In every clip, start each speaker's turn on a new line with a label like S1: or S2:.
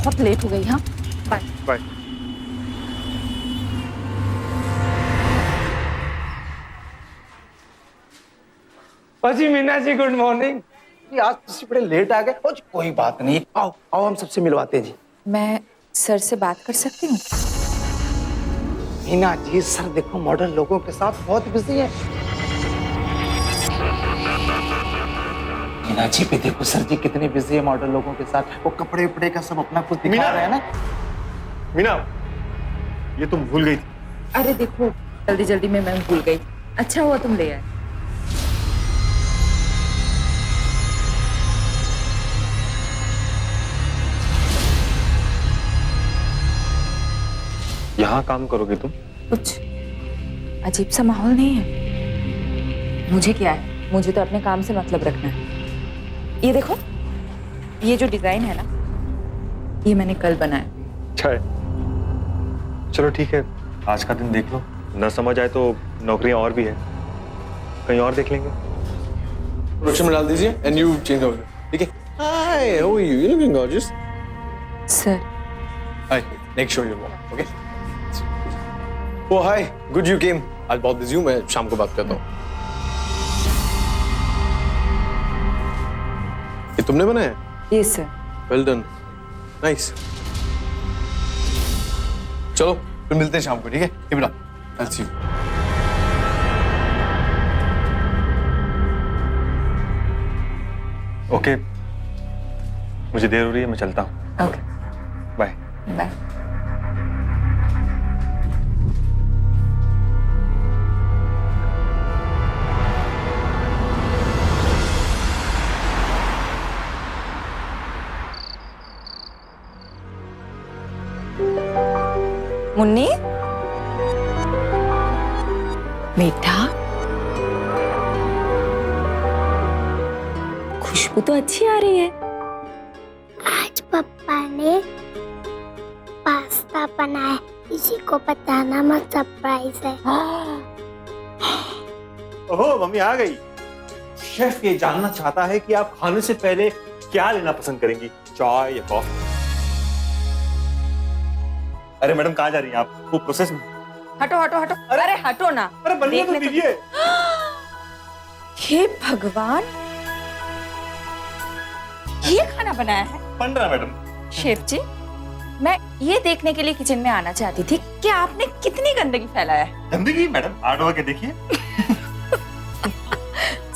S1: बहुत लेट हो गई। हाँ बाय
S2: बाय।
S3: जी मीना जी गुड मॉर्निंग। आज तुम बड़े लेट आ गए। कोई बात नहीं, आओ आओ हम सबसे मिलवाते हैं जी।
S1: मैं सर से बात कर सकती हूँ?
S3: मीना जी सर देखो मॉडर्न लोगों के साथ बहुत बिजी है। मीना जी भी देखो सर जी कितने बिजी है मॉडर्न लोगों के साथ। वो कपड़े उपड़े का सब अपना कुछ दिखा रहे हैं ना।
S2: मीना, ये तुम भूल गई थी।
S1: अरे देखो जल्दी जल्दी में मैं भूल गई। अच्छा हुआ तुम ले आए।
S2: यहाँ काम करोगी तुम?
S1: कुछ अजीब सा माहौल नहीं है? मुझे क्या है, मुझे तो अपने काम से मतलब रखना है। ये देखो, ये जो डिजाइन है ना, ये मैंने कल बनाया।
S2: अच्छा है, चलो ठीक है, आज का दिन देख लो। न समझ आए तो नौकरियां और भी है, कहीं और देख लेंगे।
S4: प्रोडक्शन में डाल दीजिए एंड यू चेंज ओवर। ठीक है? Hi, how are you? You looking gorgeous.
S1: Sir
S4: hi, next show you walk, okay? Oh hi, good you came. आज बहुत बिजी हूँ, मैं शाम को बात करता हूँ। ये तुमने बनाया?
S1: Yes sir.
S4: Well done, nice. चलो फिर मिलते हैं शाम को, ठीक है? ये बेटा, I'll see you.
S2: ओके, मुझे देर हो रही है, मैं चलता हूँ।
S1: Okay
S2: bye.
S1: बाय। मुन्नी बेटा, खुशबू तो अच्छी आ रही है।
S5: आज पापा ने पास्ता बनाया, किसी को बताना मत, सरप्राइज है।
S2: ओहो, मम्मी आ गई। शेफ ये जानना चाहता है कि आप खाने से पहले क्या लेना पसंद करेंगी, चाय या कॉफी? अरे मैडम, कहाँ जा रही हैं आप? वो प्रोसेस में।
S1: हटो हटो हटो। अरे हटो ना।
S2: अरे बनने तो
S1: देखने
S2: दीजिए।
S1: हे भगवान, ये खाना बनाया है?
S2: बन रहा मैडम।
S1: शेफ जी, मैं ये देखने के लिए किचन में आना चाहती थी कि आपने कितनी गंदगी फैलाया है।
S2: गंदगी? मैडम हार्ड वर्क है, देखिए।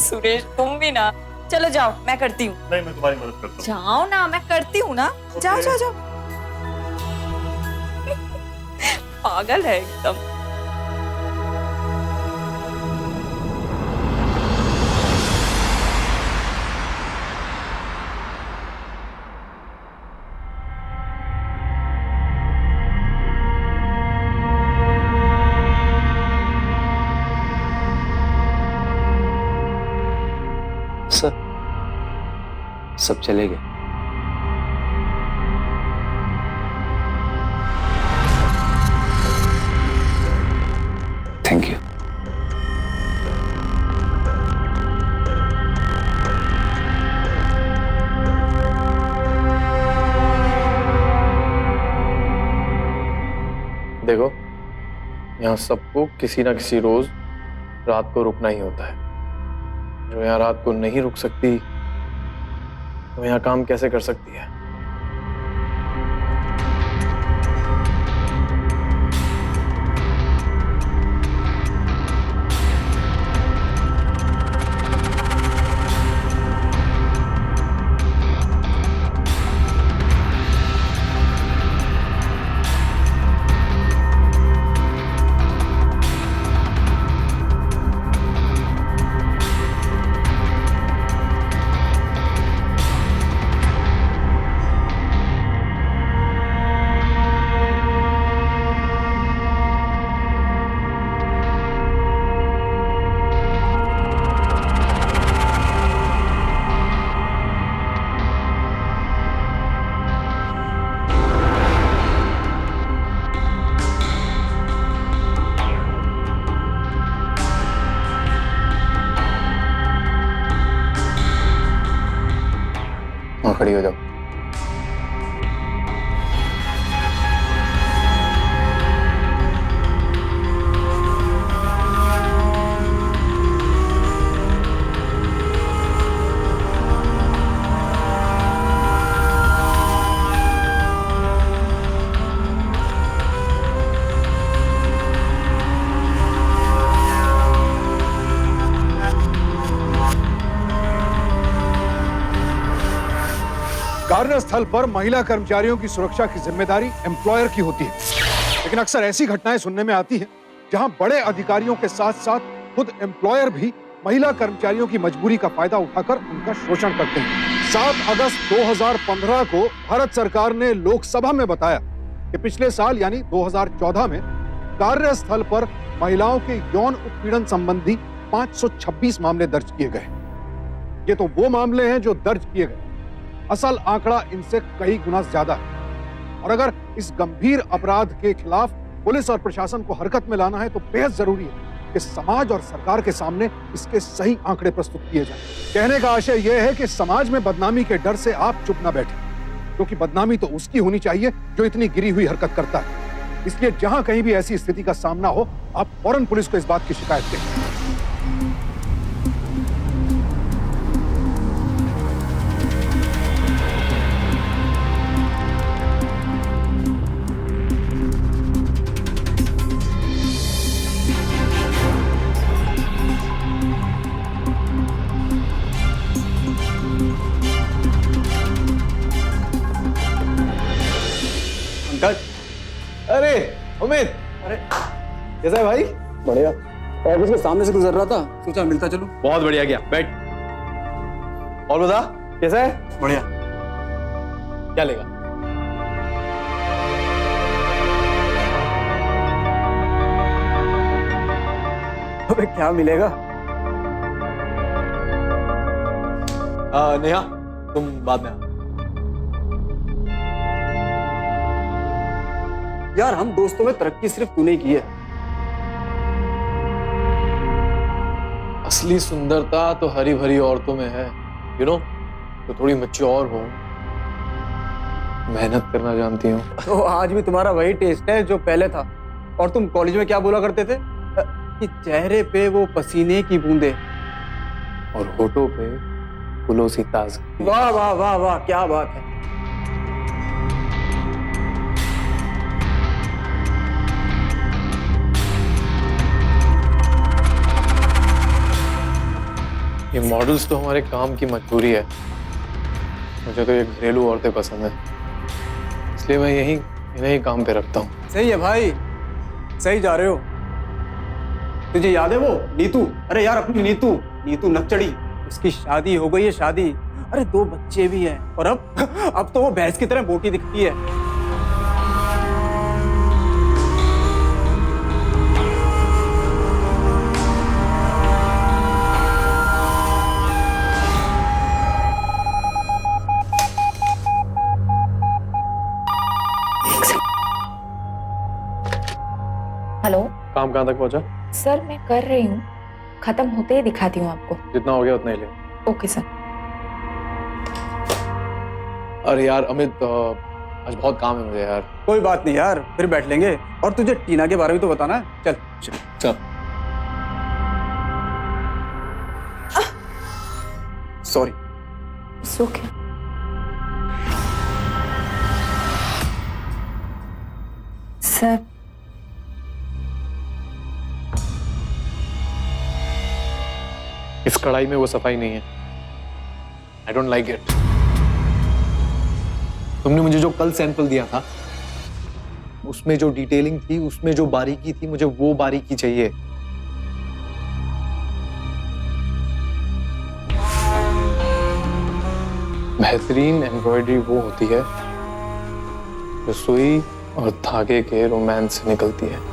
S1: सुरेश तुम भी ना। चलो जाओ, मैं करती हूँ।
S2: नहीं, मैं तुम्हारी मदद करता हूँ।
S1: जाओ ना, मैं करती हूँ ना। जाओ जाओ जाओ। पागल है एकदम।
S3: सर सब चले गए। Thank you.
S4: देखो, यहाँ सबको किसी ना किसी रोज रात को रुकना ही होता है। जो यहाँ रात को नहीं रुक सकती, वो यहाँ काम कैसे कर सकती है?
S3: खड़ी हो जाओ।
S6: कार्यस्थल पर महिला कर्मचारियों की सुरक्षा की जिम्मेदारी एम्प्लॉयर की होती है, लेकिन अक्सर ऐसी घटनाएं सुनने में आती हैं जहां बड़े अधिकारियों के साथ साथ खुद एम्प्लॉयर भी महिला कर्मचारियों की मजबूरी का फायदा उठाकर उनका शोषण करते हैं। 7 अगस्त 2015 को भारत सरकार ने लोकसभा में बताया कि पिछले साल यानी 2014 में कार्यस्थल पर महिलाओं के यौन उत्पीड़न संबंधी 526 मामले दर्ज किए गए। ये तो वो मामले हैं जो दर्ज किए गए, असल आंकड़ा इनसे कई गुना ज्यादा है। और अगर इस गंभीर अपराध के खिलाफ पुलिस और प्रशासन को हरकत में लाना है तो बेहद जरूरी है कि समाज और सरकार के सामने इसके सही आंकड़े प्रस्तुत किए जाएं। कहने का आशय यह है कि समाज में बदनामी के डर से आप चुप न बैठें, क्योंकि बदनामी तो उसकी होनी चाहिए जो इतनी गिरी हुई हरकत करता है। इसलिए जहां कहीं भी ऐसी स्थिति का सामना हो, आप फौरन पुलिस को इस बात की शिकायत दें।
S3: अंकल,
S4: अरे उमेद,
S3: अरे कैसा है भाई?
S4: बढ़िया।
S3: ऑफिस के सामने से गुजर रहा था, सोचा मिलता चलूं।
S4: बहुत बढ़िया गया, बैठ। और बता कैसा है?
S3: बढ़िया।
S4: क्या लेगा?
S3: अबे क्या मिलेगा?
S4: नेहा, तुम बाद में आ।
S3: यार हम दोस्तों में तरक्की सिर्फ तूने की है।
S4: असली सुंदरता तो हरी भरी औरतों में है, यू नो, तो थोड़ी मैच्योर हो, मेहनत करना जानती हो।
S3: तो आज भी तुम्हारा वही टेस्ट है जो पहले था। और तुम कॉलेज में क्या बोला करते थे? कि चेहरे पे वो पसीने की बूंदे
S4: और होठों पे फूलों सी ताजगी।
S3: वाह वाह वाह वाह, क्या बात है।
S4: ये मॉडल्स तो हमारे काम की मजबूरी है। मुझे तो ये घरेलू औरतें पसंद है, इसलिए मैं इन्हें ही काम पे रखता हूँ।
S3: सही है भाई, सही जा रहे हो। तुझे याद है वो नीतू? अरे यार अपनी नीतू नकचड़ी, उसकी शादी हो गई है, शादी। अरे 2 बच्चे भी हैं। और अब तो वो भैंस की तरह मोटी दिखती है।
S1: हेलो
S4: काम कहाँ तक पहुंचा?
S1: सर, मैं कर रही हूँ, खत्म होते ही दिखाती हूँ आपको।
S4: जितना हो गया उतना ही ले।
S1: Okay sir.
S4: अरे यार अमित, आज बहुत काम है मुझे यार।
S3: कोई बात नहीं यार, फिर बैठ लेंगे। और तुझे टीना के बारे में तो बताना है। चल चल
S4: चल।
S3: सॉरी।
S1: ओके। सर,
S4: इस कढ़ाई में वो सफाई नहीं है। I don't like it. तुमने मुझे जो कल सैंपल दिया था, उसमें जो डिटेलिंग थी, उसमें जो बारीकी थी, मुझे वो बारीकी चाहिए। बेहतरीन एम्ब्रॉयडरी वो होती है जो सुई और धागे के रोमांस से निकलती है।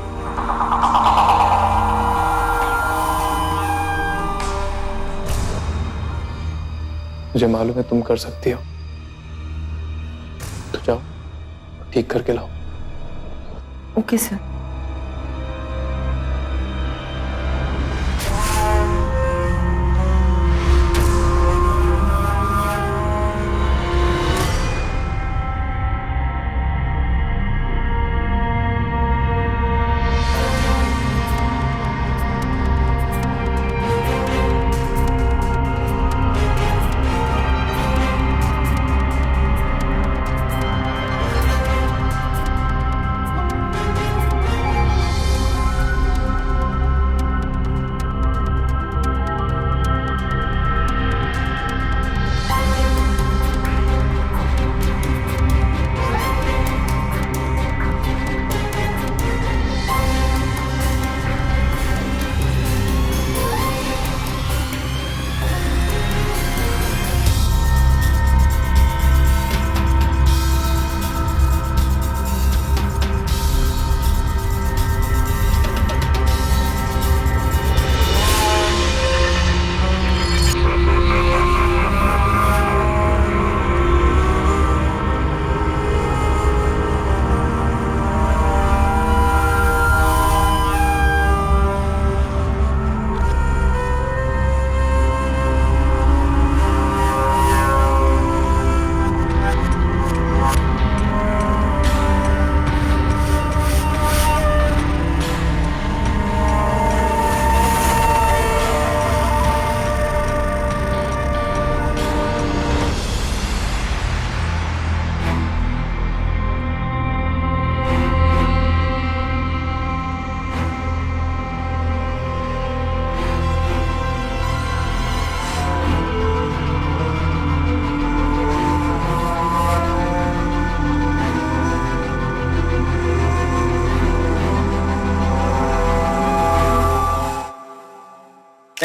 S4: मुझे मालूम है तुम कर सकती हो, तो जाओ ठीक करके लाओ।
S1: Okay sir.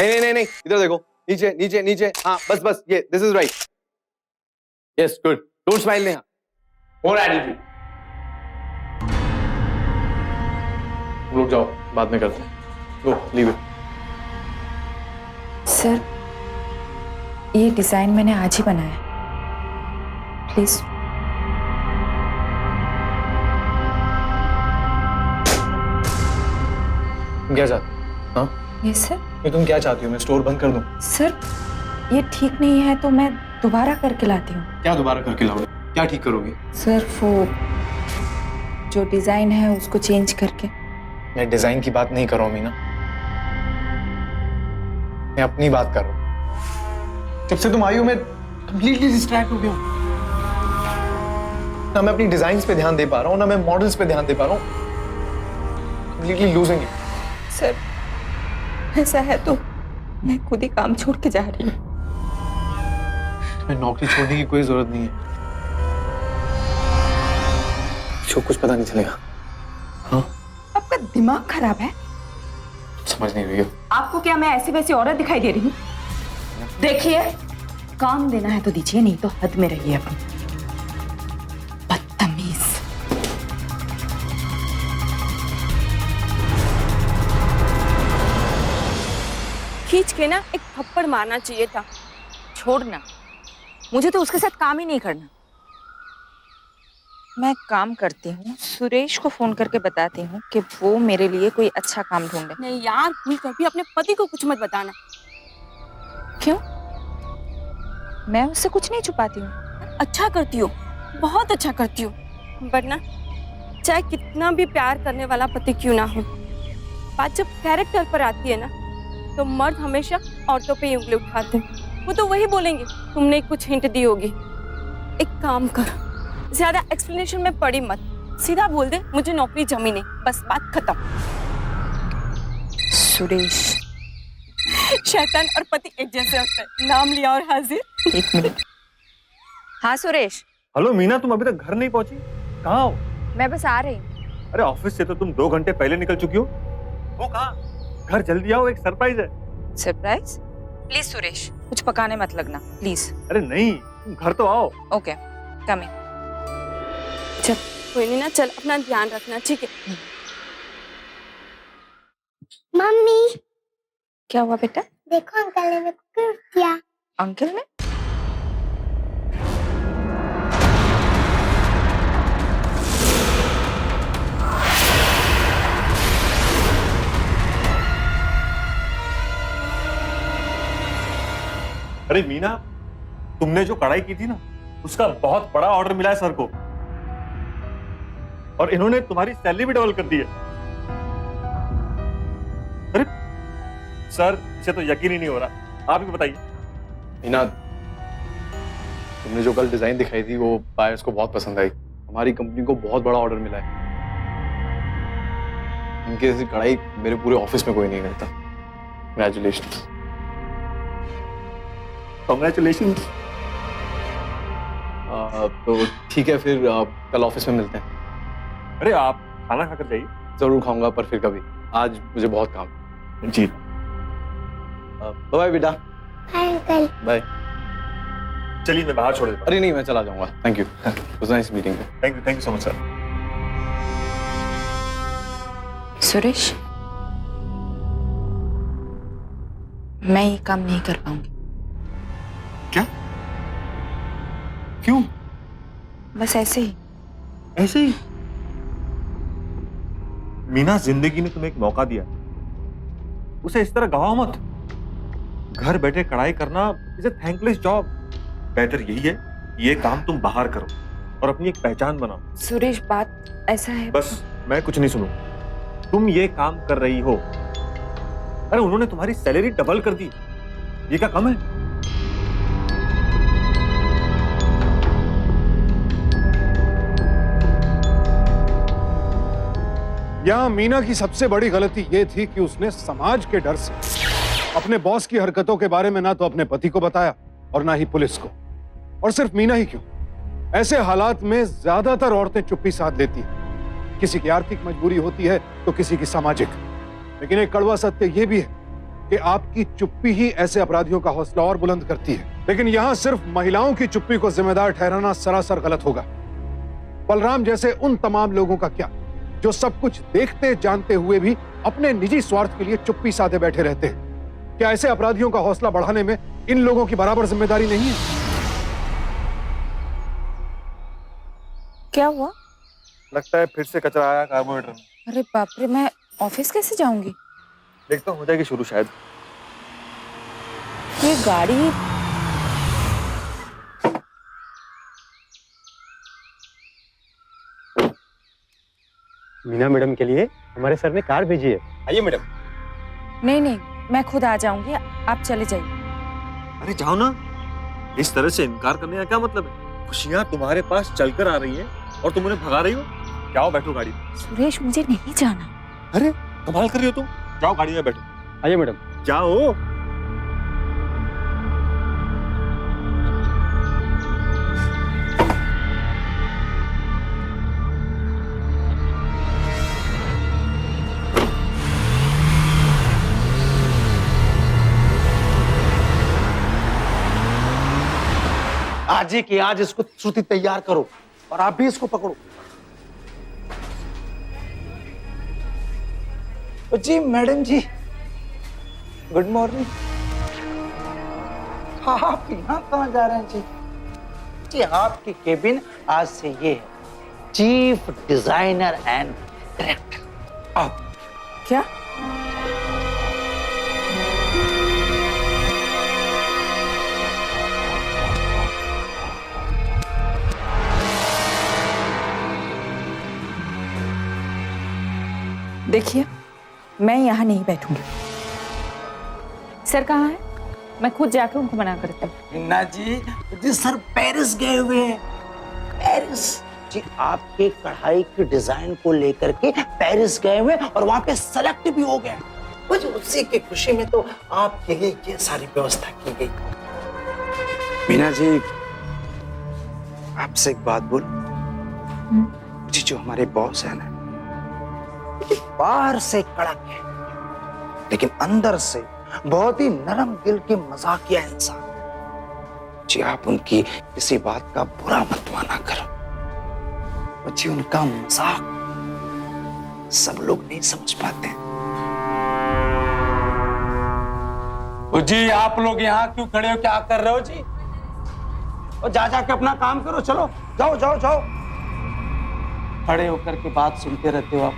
S4: नहीं, इधर देखो, नीचे नीचे नीचे, हाँ बस बस, ये this is right, yes good, don't smile Neha, more attitude. रुक जाओ, बाद में करते हैं, गो लीव इट।
S1: सर, ये डिजाइन मैंने आज ही बनाया, प्लीज।
S4: तुम क्या चाहती हो? हाँ,
S1: ये सर,
S4: ये तुम क्या चाहती हो? मैं स्टोर बंद कर दूं?
S1: सर ये ठीक नहीं है तो मैं दोबारा करके लाती हूँ।
S4: क्या दोबारा करके लाओगे? क्या ठीक करोगी?
S1: सर वो जो डिजाइन है उसको चेंज करके।
S4: मैं डिजाइन की बात नहीं कर रहा हूँ मीना, मैं अपनी बात कर रहा हूँ। जब से तुम आई हो मैं कंप्लीटली डिस्ट्रैक्ट हो गया हूँ। ना मैं अपनी डिजाइन्स पे ध्यान दे पा रहा हूँ, ना मैं मॉडल्स पे ध्यान दे पा रहा हूँ। Completely losing it.
S1: सर ऐसा है तो मैं खुद ही काम छोड़ के जा रही हूँ।
S4: तुम्हें नौकरी छोड़ने की कोई जरूरत नहीं है, जो कुछ पता नहीं चलेगा। हाँ,
S1: आपका दिमाग खराब है?
S4: समझ नहीं रही हो?
S1: आपको क्या मैं ऐसी वैसी औरत दिखाई दे रही हूँ? देखिए, काम देना है तो दीजिए, नहीं तो हद में रहिए अपनी। बदतमीज।
S7: खींच के ना एक थप्पड़ मारना चाहिए था।
S1: छोड़ना, मुझे तो उसके साथ काम ही नहीं करना। मैं काम करती हूँ, सुरेश को फोन करके बताती हूँ कि वो मेरे लिए कोई अच्छा काम ढूंढे।
S7: नहीं यार, भूल कर भी अपने पति को कुछ मत बताना।
S1: क्यों? मैं उससे कुछ नहीं छुपाती हूँ।
S7: अच्छा करती हो, बहुत अच्छा करती हो, वरना चाहे कितना भी प्यार करने वाला पति क्यों ना हो, बात जब कैरेक्टर पर आती है ना, तो मर्द हमेशा औरतों पे ही उंगली उठाते हैं। वो तो वही बोलेंगे तुमने कुछ हिंट दी होगी। एक काम कर, ज्यादा एक्सप्लेनेशन में पड़ी मत, सीधा बोल दे मुझे नौकरी जमी नहीं, बस बात खत्म।
S1: सुरेश।
S7: शैतान और पति एक जैसे होते हैं, नाम लिया और हाजिर।
S1: एक मिनट। हाँ सुरेश।
S2: हेलो मीना, तुम अभी तक घर नहीं पहुंची? कहाँ हो?
S1: मैं बस आ रही हूँ।
S2: अरे ऑफिस से तो तुम 2 घंटे पहले निकल चुकी हो। वो कहाँ? घर जल्दी आओ, एक सरप्राइज है।
S1: सरप्राइज? प्लीज सुरेश, कुछ पकाने मत लगना प्लीज।
S2: अरे नहीं, तुम घर तो आओ।
S1: Okay, coming.
S7: चल कोई नहीं ना, चल अपना ध्यान रखना, ठीक है?
S5: मम्मी
S1: क्या हुआ बेटा?
S5: देखो अंकल ने मेरे को गिफ्ट दिया।
S1: अंकल ने?
S2: अरे मीना, तुमने जो कढ़ाई की थी ना, उसका बहुत बड़ा ऑर्डर मिला है सर को, और इन्होंने तुम्हारी सैलरी भी डबल कर दी है। अरे सर, इसे तो यकीन ही नहीं हो रहा, आप ही बताइए।
S4: मीना, तुमने जो कल डिजाइन दिखाई थी वो बायर्स को बहुत पसंद आई। हमारी कंपनी को बहुत बड़ा ऑर्डर मिला है। इनके जैसी कढ़ाई मेरे पूरे ऑफिस में कोई नहीं करता। कंग्रेचुलेशंस।
S2: कांग्रेचुलेशन।
S4: तो ठीक है फिर, कल ऑफिस में मिलते हैं।
S2: अरे आप खाना खाकर जाइए।
S4: जरूर खाऊंगा, पर फिर कभी, आज मुझे बहुत काम।
S2: जी।
S4: बाय बेटा।
S5: Hi uncle.
S4: बाय।
S2: चलिए मैं बाहर छोड़ देता हूं।
S4: अरे नहीं, मैं चला जाऊंगा। Thank you, was nice meeting you.
S2: Thank you so much sir.
S1: Suresh, मैं ये काम नहीं कर पाऊंगी।
S2: क्या? क्यों?
S1: बस ऐसे ही।
S2: ऐसे ही? मीना, जिंदगी ने तुम्हें एक मौका दिया, उसे इस तरह गवाओ मत। घर बैठे कढ़ाई करना इज ए थैंकलेस जॉब। बेहतर यही है कि ये काम तुम बाहर करो और अपनी एक पहचान बनाओ।
S1: सुरेश, बात ऐसा है।
S2: बस मैं कुछ नहीं सुनूं। तुम ये काम कर रही हो, अरे उन्होंने तुम्हारी सैलरी डबल कर दी, ये क्या कम है?
S6: यहां मीना की सबसे बड़ी गलती यह थी कि उसने समाज के डर से अपने बॉस की हरकतों के बारे में ना तो अपने पति को बताया और ना ही पुलिस को। और सिर्फ मीना ही क्यों, ऐसे हालात में ज्यादातर औरतें चुप्पी साध लेती हैं। किसी की आर्थिक मजबूरी होती है तो किसी की सामाजिक। लेकिन एक कड़वा सत्य यह भी है कि आपकी चुप्पी ही ऐसे अपराधियों का हौसला और बुलंद करती है, लेकिन यहाँ सिर्फ महिलाओं की चुप्पी को जिम्मेदार ठहराना सरासर गलत होगा। बलराम जैसे उन तमाम लोगों का क्या, जो सब कुछ देखते जानते हुए भी अपने निजी स्वार्थ के लिए चुप्पी साधे बैठे रहते हैं? क्या ऐसे अपराधियों का हौसला बढ़ाने में इन लोगों की बराबर जिम्मेदारी नहीं है?
S1: क्या हुआ?
S2: लगता है फिर से कचरा आया कार्बोरेटर में।
S1: अरे बाप रे, मैं ऑफिस कैसे जाऊंगी?
S2: देखता हूँ हो जाएगी शुरू शायद।
S1: ये गाड़ी
S8: मीना मैडम के लिए हमारे सर ने कार भेजी है।
S2: आइए मैडम।
S1: नहीं नहीं, मैं खुद आ जाऊंगी, आप चले जाइए।
S2: अरे जाओ ना, इस तरह से इनकार करने का क्या मतलब है? खुशियाँ तुम्हारे पास चलकर आ रही हैं और तुम उन्हें भगा रही हो। जाओ बैठो गाड़ी में।
S1: सुरेश, मुझे नहीं जाना।
S2: अरे कमाल कर रही हो तुम, जाओ गाड़ी में बैठो।
S8: आइए मैडम।
S2: जाओ।
S9: आज ही की आज इसको श्रुति तैयार करो और आप भी इसको पकड़ो। जी मैडम जी, गुड मॉर्निंग। हाँ, आप यहाँ कहाँ जा रहे हैं जी? जी आपकी केबिन आज से ये है, चीफ डिजाइनर एंड डायरेक्टर। आओ।
S1: क्या? देखिए, मैं यहाँ नहीं बैठूंगी। सर कहाँ है? मैं खुद जाके उनको मना करती हूँ।
S9: मुन्ना जी सर पेरिस गए हुए हैं। पेरिस जी आपके कढ़ाई की डिजाइन को लेकर के पेरिस गए हुए और वहां पे सेलेक्ट भी हो गए। बस उसी की खुशी में तो आपके लिए ये सारी व्यवस्था की गई। मीना जी, आपसे एक बात बोल। जी जो हमारे बॉस है ना, बाहर से कड़क है लेकिन अंदर से बहुत ही नरम दिल के मजाकिया इंसान। जी आप उनकी किसी बात का बुरा मत माना करो। जी उनका मजाक सब लोग नहीं समझ पाते। जी आप लोग यहाँ क्यों खड़े हो, क्या कर रहे हो जी? और जा जाके अपना काम करो, चलो जाओ जाओ जाओ। खड़े होकर के बात सुनते रहते हो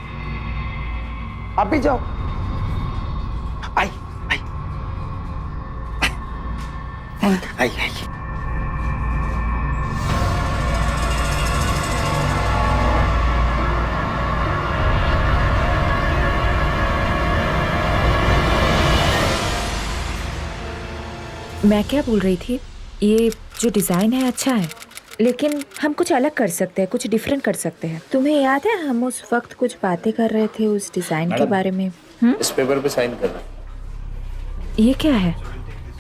S9: आप भी जाओ। आई आई आई आई।
S1: मैं क्या बोल रही थी, ये जो डिजाइन है अच्छा है, लेकिन हम कुछ अलग कर सकते हैं, कुछ डिफरेंट कर सकते हैं। तुम्हें याद है हम उस वक्त कुछ बातें कर रहे थे उस डिजाइन के बारे में?
S4: इस पेपर पे साइन करना है।
S1: ये क्या है?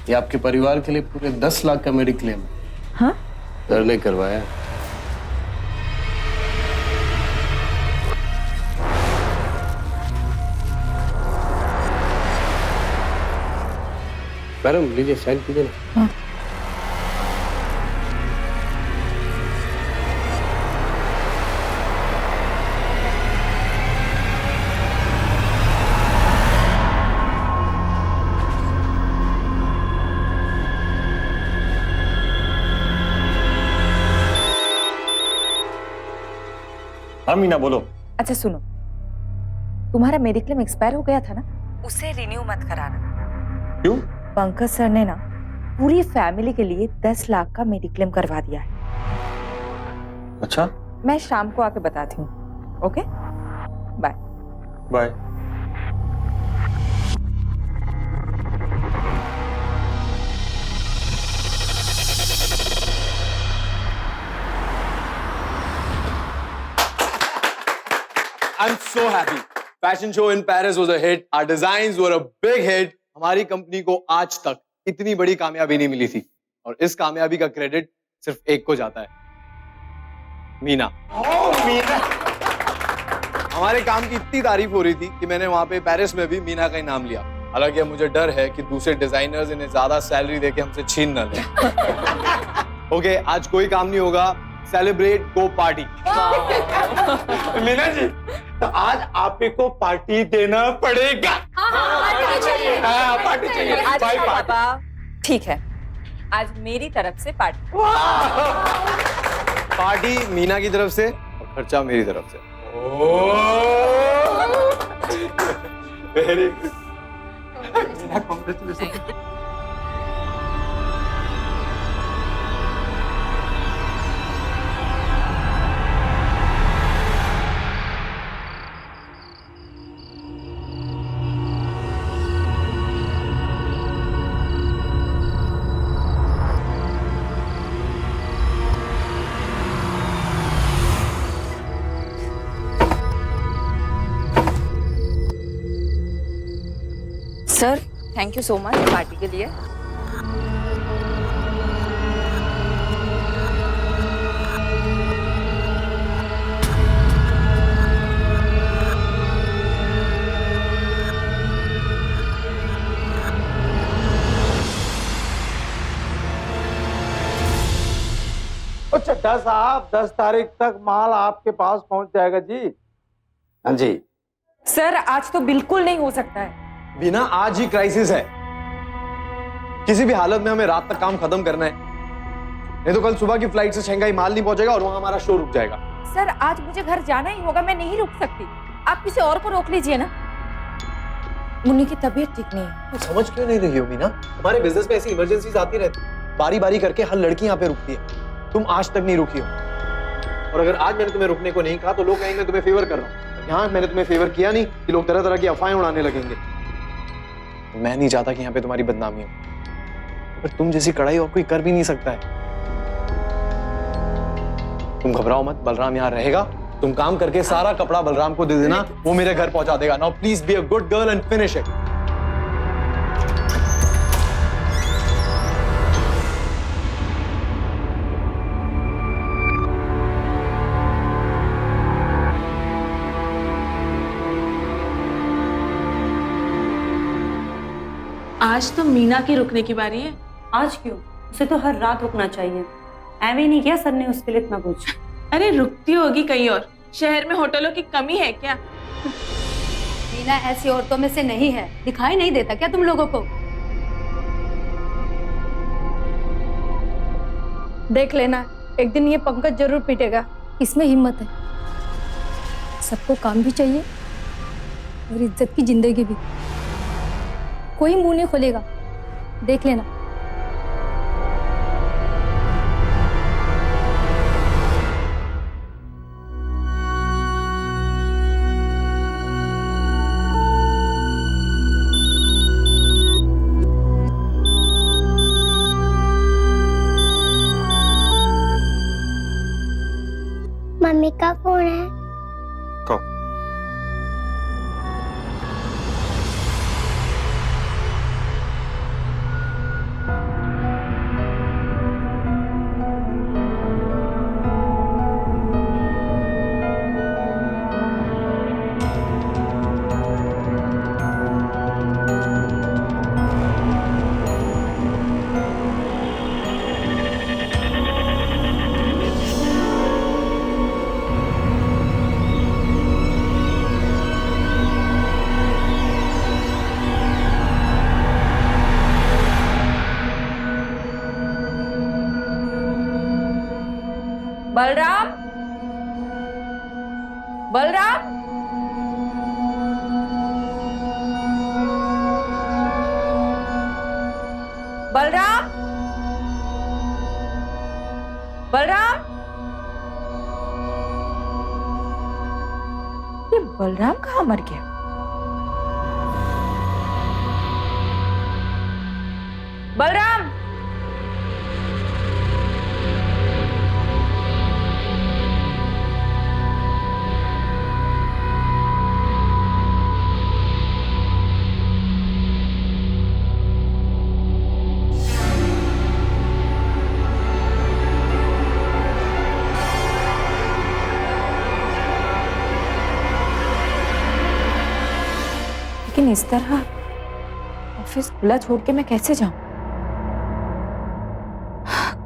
S4: ये आपके परिवार के लिए पूरे 10 लाख का मेडिक्लेम है।
S1: हाँ?
S4: सर ने करवाया। मैडम लीजिए, साइन कीजिए ना।
S1: हाँ।
S2: हाँ मीना बोलो।
S1: अच्छा सुनो, तुम्हारा मेडिक्लेम एक्सपायर हो गया था ना, उसे रिन्यू मत कराना।
S2: क्यों?
S1: पंकज सर ने ना पूरी फैमिली के लिए 10 लाख का मेडिक्लेम करवा दिया है।
S2: अच्छा,
S1: मैं शाम को आके बताती हूँ। Okay, bye
S2: bye.
S10: I'm so happy. Fashion show in Paris was a hit. Our designs were a big hit. हमारी कंपनी को आज तक इतनी बड़ी कामयाबी नहीं मिली थी और इस कामयाबी का क्रेडिट सिर्फ एक को जाता है, मीना।
S9: मीना।
S10: हमारे काम की इतनी तारीफ हो रही थी कि मैंने वहां पे पेरिस में भी मीना का ही नाम लिया। हालांकि अब मुझे डर है कि दूसरे डिजाइनर्स इन्हें ज्यादा सैलरी देके हमसे छीन न लें। ओके, आज कोई काम नहीं होगा, सेलिब्रेट गो पार्टी।
S9: मीना जी, तो आज आप ही को पार्टी देना पड़ेगा। हाँ, पार्टी चाहिए।
S1: अच्छा पापा, ठीक है, आज मेरी तरफ से पार्टी।
S10: पार्टी मीना की तरफ से और खर्चा मेरी तरफ से।
S9: Very good Meena, congratulation.
S1: Sir, thank you so much party के लिए।
S9: चड्ढा साहब, 10 तारीख तक माल आपके पास पहुंच जाएगा जी। हाँ जी।
S1: सर, आज तो बिल्कुल नहीं हो सकता है।
S10: बिना, आज ही क्राइसिस है। किसी भी हालत में हमें रात तक काम खत्म करना है, नहीं तो कल सुबह की फ्लाइट से शंघाई माल नहीं पहुंचेगा और वहां हमारा शो रुक जाएगा।
S1: सर, आज मुझे घर जाना ही होगा, मैं नहीं रुक सकती। आप किसी और को रोक लीजिए ना। मुन्नी की तबीयत ठीक नहीं है।
S10: तुम समझ क्यों नहीं रही हो मीना? हमारे बिजनेस में ऐसी इमरजेंसीज आती रहती, बारी बारी करके हर लड़की यहाँ पे रुकती है। तुम आज तक नहीं रुकी हो, और अगर आज मैंने तुम्हें रुकने को नहीं कहा तो लोग कहेंगे मैं तुम्हें फेवर कर रहा हूँ। यहाँ मैंने तुम्हें फेवर किया नहीं कि लोग तरह तरह की अफवाहें उड़ाने लगेंगे। मैं नहीं चाहता कि यहाँ पे तुम्हारी बदनामी हो, पर तुम जैसी कड़ाई और कोई कर भी नहीं सकता है। तुम घबराओ मत, बलराम यहाँ रहेगा। तुम काम करके सारा कपड़ा बलराम को दे देना, वो मेरे घर पहुंचा देगा। Now please be a good girl and finish it.
S11: आज तो मीना की रुकने की बारी है।
S12: आज क्यों? उसे तो हर रात रुकना चाहिए। एवं नहीं किया सर ने उसके लिए इतना कुछ।
S11: अरे रुकती होगी कहीं और, शहर में होटलों की कमी है क्या?
S12: मीना ऐसी औरतों में से नहीं है, दिखाई नहीं देता क्या तुम लोगों को?
S13: देख लेना, एक दिन ये पंकज जरूर पीटेगा। इसमें हिम्मत है। सबको काम भी चाहिए और इज्जत की जिंदगी भी। कोई मुंह नहीं खोलेगा, देख लेना।
S5: मम्मी का फोन है।
S2: कब?
S1: बलराम, बलराम, बलराम, बलराम। ये बलराम कहाँ मर गया? बलराम, लेकिन इस तरह ऑफिस खुला छोड़ के मैं कैसे जाऊं?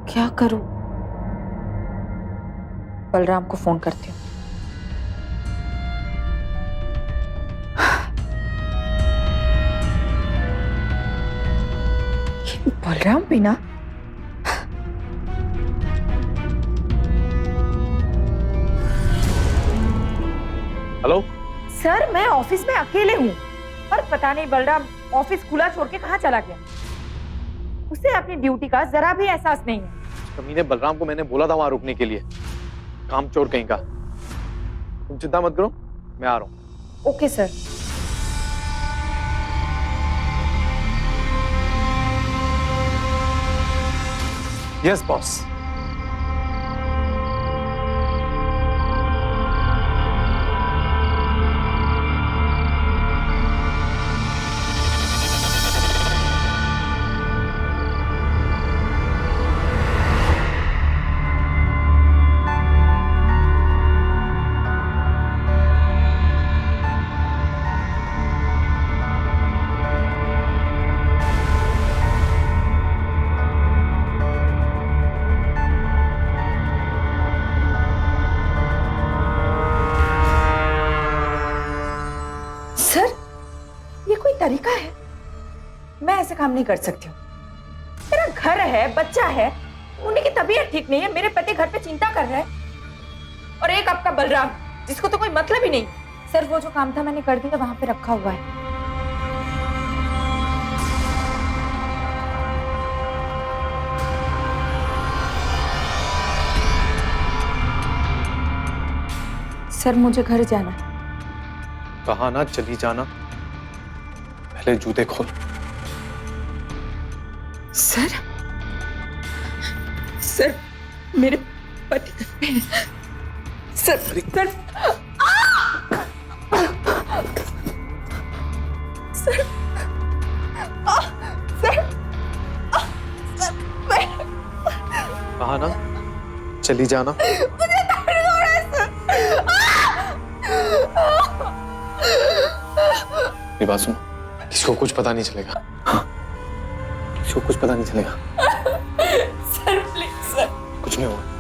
S1: क्या करूं? बलराम को फोन करती हूँ। ये बलराम भी ना।
S4: हेलो
S1: सर, मैं ऑफिस में अकेले हूँ और पता नहीं बलराम ऑफिस खुला छोड़ के कहाँ चला गया। उसे अपनी ड्यूटी का जरा भी एहसास नहीं है।
S4: कमीने बलराम को मैंने बोला था वहां रुकने के लिए, काम चोर कहीं का। तुम चिंता मत करो, मैं आ रहा हूं।
S1: Okay sir.
S4: Yes boss.
S1: Sir, ये कोई तरीका है? मैं ऐसे काम नहीं कर सकती हूँ। मेरा घर है, बच्चा है, उन्हीं की तबीयत ठीक नहीं है, मेरे पति घर पे चिंता कर रहे हैं, और एक आपका बलराम जिसको तो कोई मतलब ही नहीं। सर, वो जो काम था मैंने कर दिया, वहां पे रखा हुआ है। सर, मुझे घर जाना है।
S4: कहा ना चली जाना, पहले जूते खोल।
S1: सर, सर, मेरे पति घर पे हैं। सर, सर, सर,
S4: कहा ना चली जाना।
S1: मुझे दर्द हो रहा है सर।
S4: मेरी बात सुनो, किसी को कुछ पता नहीं चलेगा। हाँ, किसी को कुछ पता नहीं चलेगा।
S1: Sir please sir.
S4: कुछ नहीं होगा।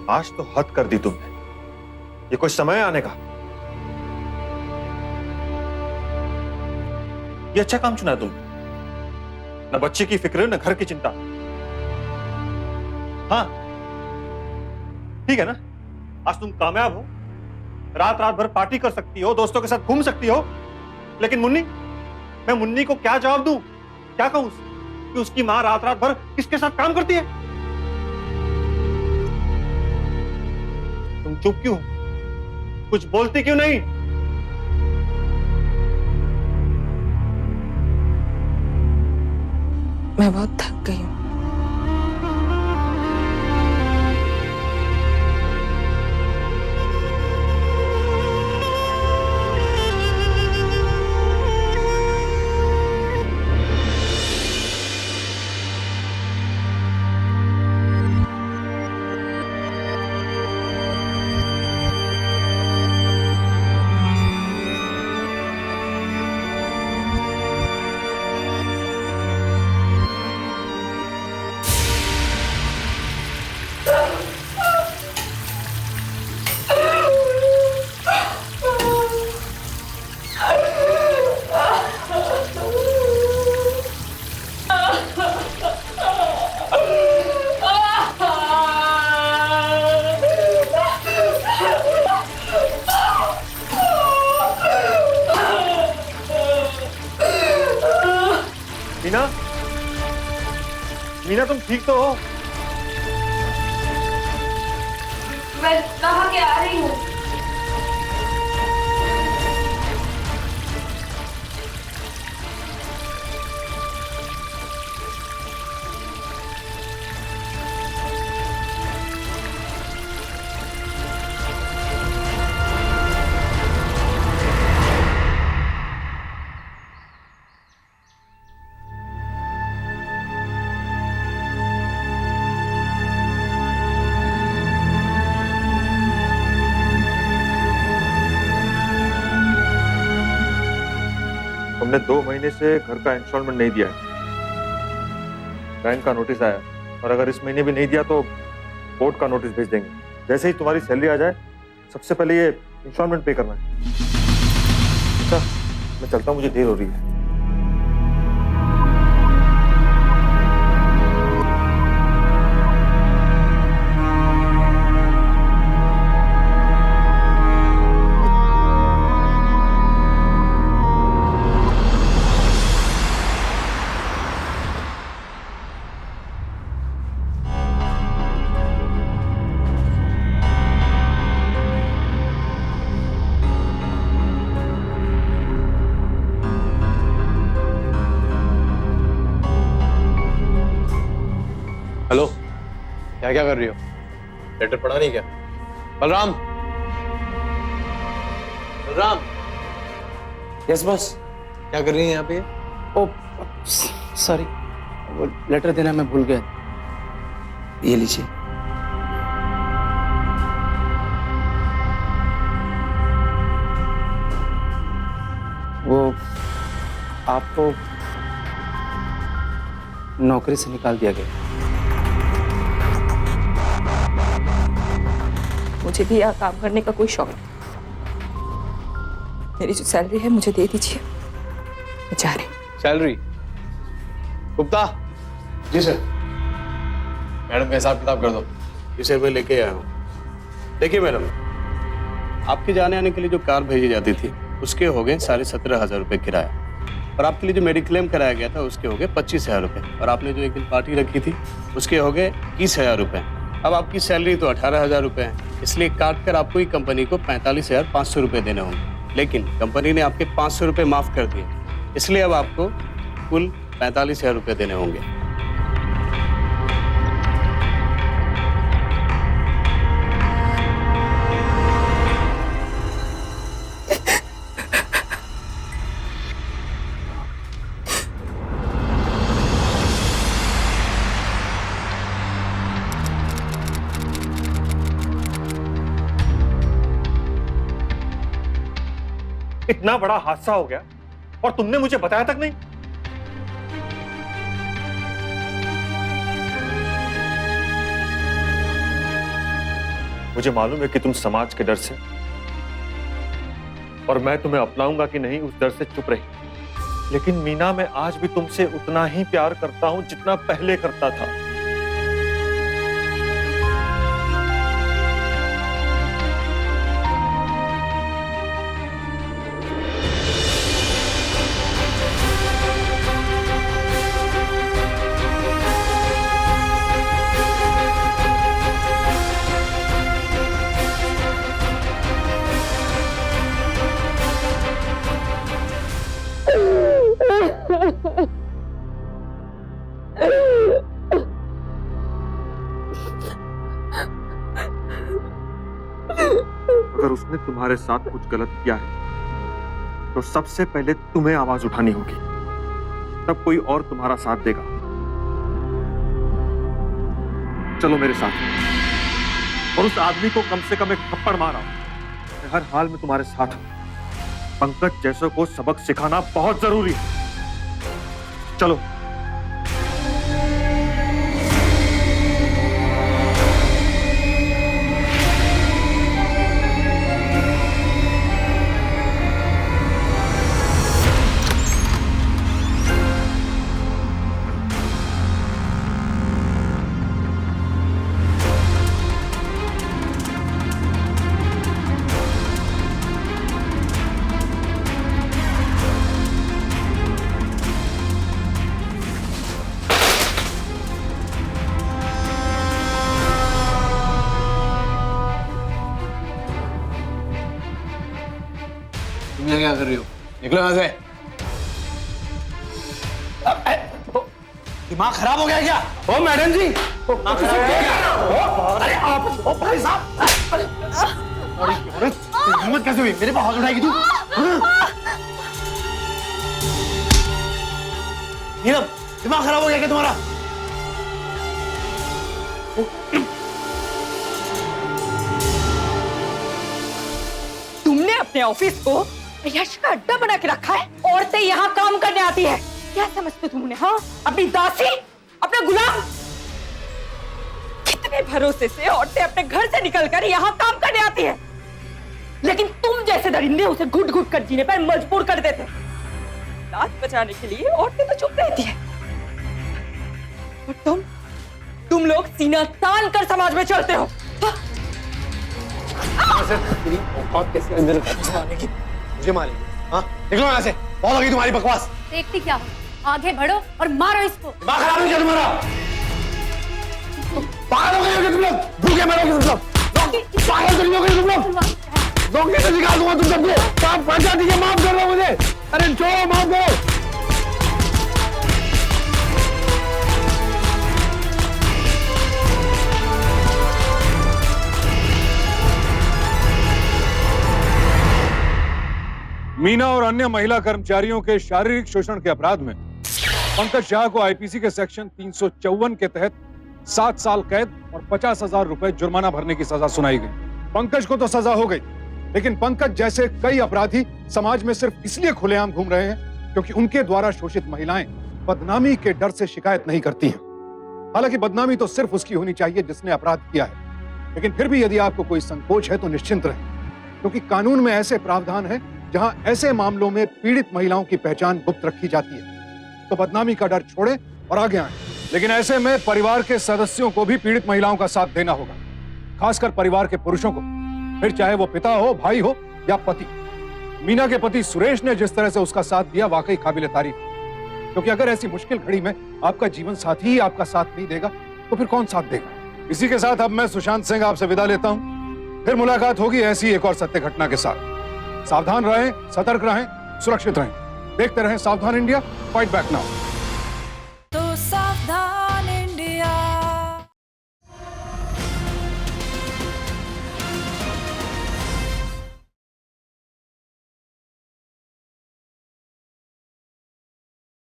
S2: आज तो हद कर दी तुमने। ये कोई समय है आने का? ये अच्छा काम चुना है तुमने। न बच्चे की फिक्र, न घर की चिंता। हाँ ठीक है ना, आज तुम कामयाब हो, रात रात भर पार्टी कर सकती हो, दोस्तों के साथ घूम सकती हो, लेकिन मुन्नी, मैं मुन्नी को क्या जवाब दूं? क्या कहूं कि उसकी मां रात रात भर किसके साथ काम करती है? तुम चुप क्यों? कुछ बोलती क्यों नहीं?
S1: मैं बहुत थक गई हूँ।
S2: मीना, मीना तुम ठीक तो हो?
S11: मैं कहाँ के आ रही हूँ।
S2: हमने 2 महीने से घर का इंस्टॉलमेंट नहीं दिया है। बैंक का नोटिस आया और अगर इस महीने भी नहीं दिया तो कोर्ट का नोटिस भेज देंगे। जैसे ही तुम्हारी सैलरी आ जाए सबसे पहले ये इंस्टॉलमेंट पे करना है। अच्छा, मैं चलता हूँ, मुझे देर हो रही है।
S10: हेलो, क्या क्या कर रही हो? लेटर पढ़ा नहीं क्या? बलराम, बलराम।
S3: Yes boss.
S10: क्या कर रही है यहाँ पे?
S3: ओ सॉरी, वो लेटर देना मैं भूल गया। ये लीजिए। वो आपको नौकरी से निकाल दिया गया।
S1: मुझे भी यहाँ काम करने का कोई शौक नहीं। मेरी जो सैलरी है मुझे दे दीजिए, मैं जा रही हूँ।
S10: सैलरी? गुप्ता।
S3: जी सर।
S10: मैडम का हिसाब किताब कर दो।
S3: जी सर, मैं लेके आया हूँ। देखिए मैडम, आपके जाने आने के लिए जो कार भेजी जाती थी उसके हो गए 17,500 रुपये किराया, और आपके लिए जो मेडिक्लेम कराया गया था उसके हो गए 25,000 रुपये, और आपने जो एक दिन पार्टी रखी थी उसके हो गए 21,000 रुपये। अब आपकी सैलरी तो 18,000 रुपये है, इसलिए काट कर आपको ही कंपनी को 45,500 रुपये देने होंगे। लेकिन कंपनी ने आपके 500 रुपये माफ़ कर दिए, इसलिए अब आपको कुल 45,000 रुपये देने होंगे।
S2: इतना बड़ा हादसा हो गया और तुमने मुझे बताया तक नहीं। मुझे मालूम है कि तुम समाज के डर से, और मैं तुम्हें अपनाऊंगा कि नहीं उस डर से चुप रही। लेकिन मीना, मैं आज भी तुमसे उतना ही प्यार करता हूं जितना पहले करता था। अगर उसने तुम्हारे साथ कुछ गलत किया है तो सबसे पहले तुम्हें आवाज उठानी होगी, तब कोई और तुम्हारा साथ देगा। चलो मेरे साथ, और उस आदमी को कम से कम एक थप्पड़ मारा। मैं हर हाल में तुम्हारे साथ हूं। पंकज जैसों को सबक सिखाना बहुत जरूरी है। चलो।
S10: क्या कर रही हो? निकलो यहाँ से।
S9: दिमाग खराब हो गया क्या?
S10: ओ मैडम जी,
S9: अरे आप भाई साहब, हिम्मत कैसे हुई मेरे पे हाथ उठाएगी तू? नीलम, दिमाग खराब हो गया क्या तुम्हारा?
S1: तुमने अपने ऑफिस को यश का अड्डा बना के रखा है। औरतें यहाँ काम करने आती है, क्या समझते तुमने? हाँ, अपनी दासी, अपना गुलाम। कितने भरोसे से औरतें अपने घर से निकलकर यहाँ काम करने आती है, लेकिन तुम जैसे दरिंदे उसे घुट घुट कर जीने पर मजबूर कर देते। लात बचाने के लिए औरतें तो चुप रहती है, और तुम लोग सीना तान कर समाज में चलते हो।
S10: तेरी औकात कैसे अंदर मारेगी? मुझे मारेगी? हाँ, निकलो यहाँ से। बहुत हो गई तुम्हारी बकवास।
S13: देखती क्या हो, आगे बढ़ो और मारो इसको।
S10: दिमाग खराब हो गया तुम्हारा? पागल हो गए हो तुम लोग? भूखे मरोगे तुम लोग? पागल तो नहीं हो गए तुम लोग? नौकरी से निकाल दूंगा तुम सबको। आप पैसा दीजिए, माफ कर दो मुझे। अरे छोड़ो, माफ करो।
S6: मीना और अन्य महिला कर्मचारियों के शारीरिक शोषण के अपराध में पंकज झा को आईपीसी के सेक्शन 354 के तहत 7 साल कैद और 50,000 रुपए जुर्माना भरने की सजा सुनाई गई। पंकज को तो सजा हो गई, लेकिन पंकज जैसे कई अपराधी समाज में सिर्फ इसलिए खुलेआम घूम रहे हैं क्योंकि उनके द्वारा शोषित महिलाएं बदनामी के डर से शिकायत नहीं करती हैं। हालांकि बदनामी तो सिर्फ उसकी होनी चाहिए जिसने अपराध किया है, लेकिन फिर भी यदि आपको कोई संकोच है तो निश्चिंत रहें, क्योंकि कानून में ऐसे प्रावधान है जहां ऐसे मामलों में पीड़ित महिलाओं की पहचान गुप्त रखी जाती है। तो बदनामी का डर छोड़ें और आगे आएं। लेकिन ऐसे में परिवार के सदस्यों को भी पीड़ित महिलाओं का साथ देना होगा, खासकर परिवार के पुरुषों को, फिर चाहे वो पिता हो, भाई हो या पति। मीना के पति सुरेश ने जिस तरह से उसका साथ दिया, वाकई काबिल तारीफ, क्योंकि अगर ऐसी मुश्किल घड़ी में आपका जीवन साथी ही आपका साथ नहीं देगा तो फिर कौन साथ देगा। इसी के साथ अब मैं सुशांत सिंह आपसे विदा लेता हूं। फिर मुलाकात होगी ऐसी एक और सत्य घटना के साथ। सावधान रहें, सतर्क रहें, सुरक्षित रहें। देखते रहें सावधान इंडिया, फाइट बैक नाउ।